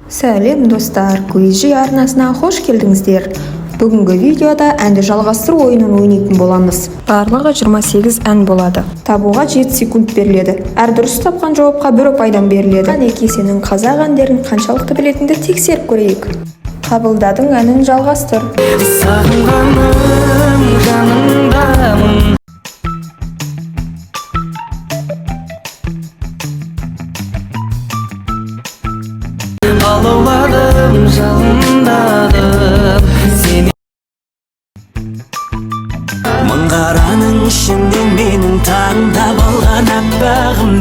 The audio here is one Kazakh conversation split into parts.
Сәлем достар, Көйжи арнасына хош келдіңіздер. Бүгінгі видеода әнді жалғастыру ойынын ойнайтын боламыз. Барлығы 28 ән болады. Табуға 7 секунд беріледі. Әр дұрыс тапқан жауапқа 1 ұпайдан беріледі. Әнеке сенің қазақ әндерін қаншалықты білетінді тексеріп көрейік. Қабылдадың әнін жалғастыр. Сағынғаным жаныңдамын. Алауладым, жалындаdım сені. Мың қараның ішінде менің таңдап алған аппағым.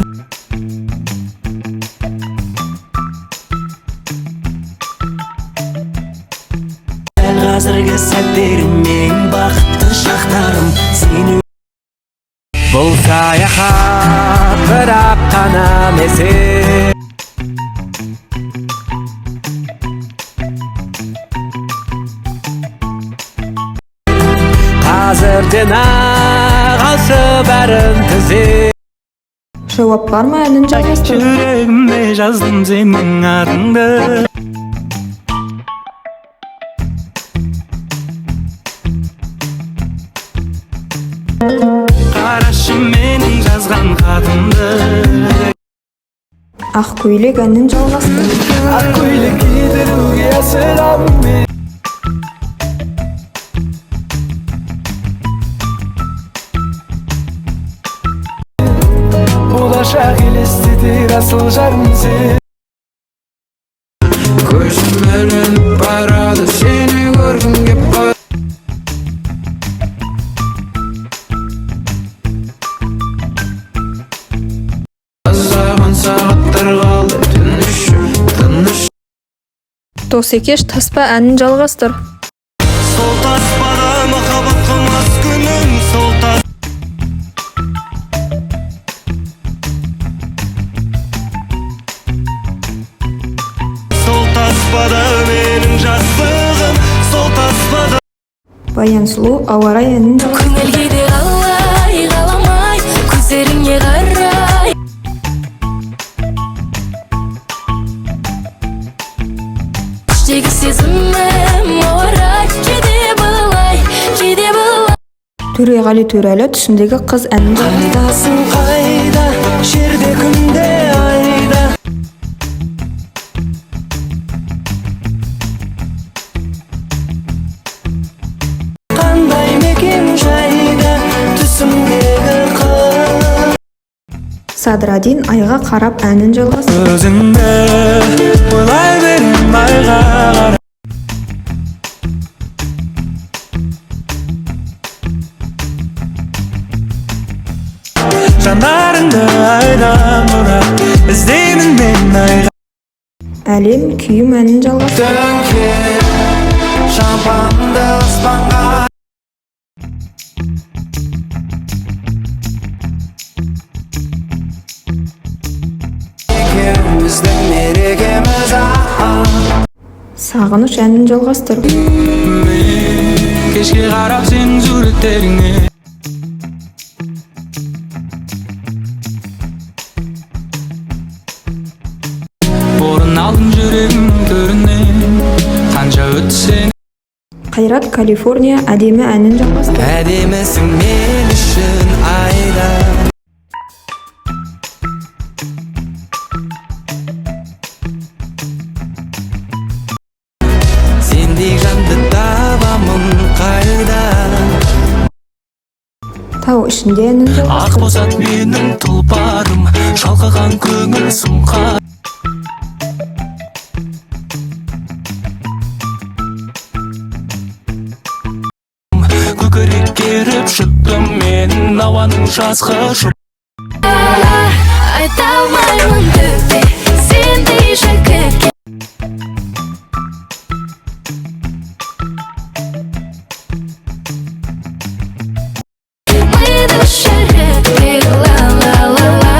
Дәл қазіргі сәттерім ең бақытты шақтарым сені. Бұл саяхат бірақ қана месел. Қазірден ағасы бәрін тізе. Жауап бар ма, әнін жалғастыр? Жүрегімде жаздым сенің атыңды. Қарашы менің жазған хатымды. Ақ көйлек әнін жалғастыр. Ақ көйлек кидіруге асыламын мен. Болашақ елестетер асыл жарым сен. Көзім ілініп барады сені көргім кеп қой. Азаған сағаттар қалды тыныш, тыныш. Досекеш таспа әнін жалғастыр. Сол таспада махаббат қылмас күнім, сол тас. Сол таспада менің жастығым, сол таспада. Баян Сұлу ауа райы әнін жалғастыр. Көңілге қалай қаламай, көздеріңе қарай. Іштегі сезімім ауырай, кейде былай, кейде былай. Төреғали Төрәлі түсіндегі қыз әнін жалғастыр. Қайдасың қайда, жерде күнде айда. Қандай мекен жайда, түсімдегі қыз. Садрадин айға қарап әнін жалғастыр. Өзіңді ойлай берем айға қарап. Жандарыңды айдан ұрап, іздеймін мен айға. Әлем күйім әнін жалғастыр. Төңкер шампанды аспанға. Екеуміздің мерекеміз Сағыныш әнін жалғастыр. кешке қарап сенің суреттеріңе. Орын алдым жүрегімнің төрінен, қанша өтсең. Қайрат Калифорния әдемі әнін жалғастыр. Әдемісің мен үшін айда. Сендей жанды табамын қайда. Тау ішінде әнін Ақ жалғастыр. босат менің тұлпарым, шалқыған көңіл сұңқа. Көкірек керіп шықтым мен ауаның жазғы жұп. Айта алмаймын төкте, сендей жігітке. Миды жүрекке ла-ла-ла-ла.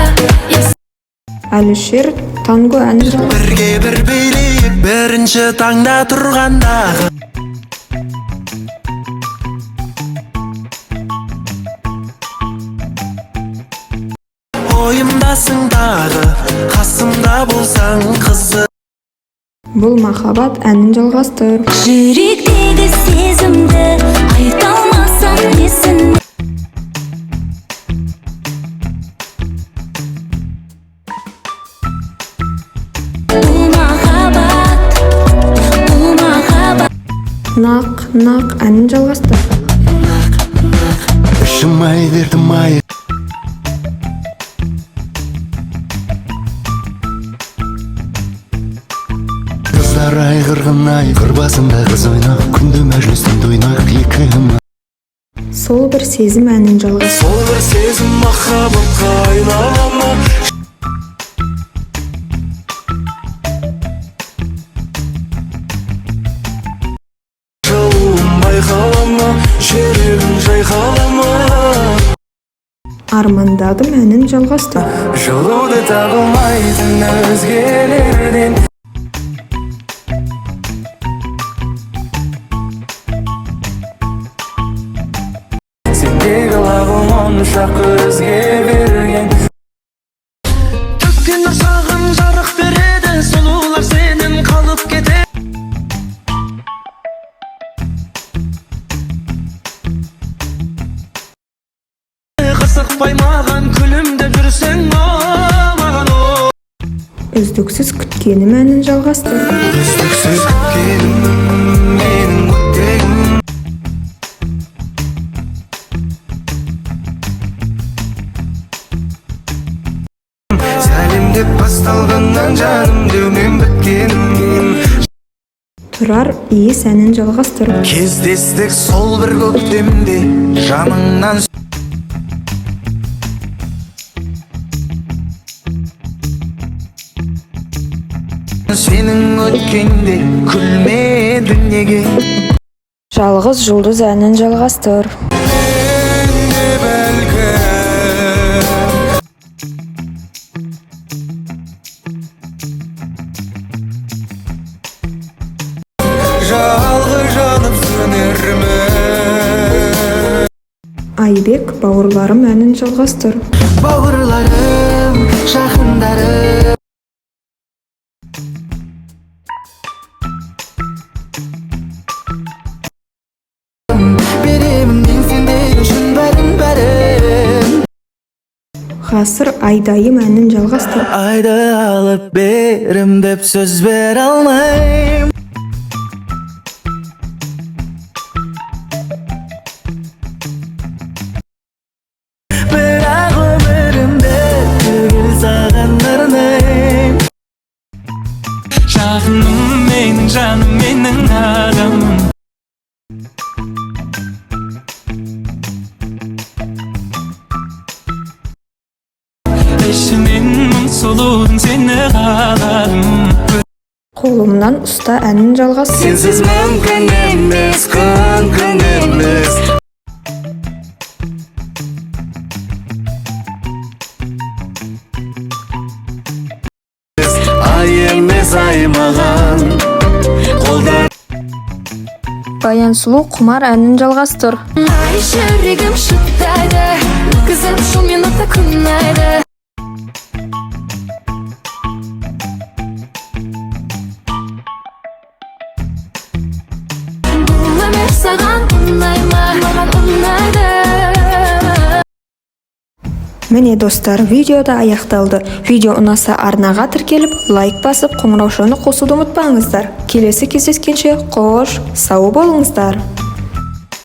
Әлішер танго әнін жалғастыр. Бірге бір билейік бірінші таңда тұрғандағы. ойымдасың дағы, қасымда болсаң қызы. Бұл махаббат әнін жалғастыр. Жүректегі сезімді айта алмасам несін. Бұл махаббат Нақ әнін жалғастыр. ішім ай дертім ай. Қыздар ай қырғын ай, қыр басында қыз ойнақ, күнде мәжілістің ойнақ екім. Сол бір сезім әнін жалғастыр. Сол бір сезім махаббатқа айнала ма? Жалуым байқала ма? Жүрегім жайқала ма? Армандадым әнін жалғастыр. Жылуды табылмайтын өзгелерден. Сендегі лағым онша көзге берген. Төккен нұр саған жарық береді, сұлулар сенен қалып кетеді. Қырсықпай маған күлімдеп жүрсең маған о. Үздіксіз күткенім әнін жалғастыр. Үздіксіз күткенім менің өттегім. Сәлемдеп басталғаннан жаным деумен біткенім. Тұрар иіс әнін жалғастыр. Кездестік сол бір көктемде жаныңнан. Сенің өткенде күлмедің неге? Жалғыз жұлдыз әнін жалғастыр. Менде бәлкім жалғыз жанып сөнермін. Айбек бауырларым әнін жалғастыр. Бауырларым, жақындарым. Беремін мен сендер үшін бәрін. Ғасыр айдайым әнін жалғастыр. Айды алып берім деп сөз бере алмайм. Бірақ өмірімде түгел саған арнайм. Жақыным менің жаным, менің адамым. Ішінен мың сұлудың сені қаладым. Қолымнан ұста әнін жалғастыр. Сенсіз мүмкін емес, мүмкін емес. Ай емес ай маған қолдар. Баян сұлу құмар әнін жалғастыр. Ай жүрегім шыдайды, өткізіп шын минутта күн айды. Бұл өмір саған ұнай ма? Маған ұнайды. Міне достар, видео да аяқталды. Видео ұнаса арнаға тіркеліп, лайк басып, қоңыраушаны қосуды ұмытпаңыздар. Келесі кездескенше қош, сау болыңыздар.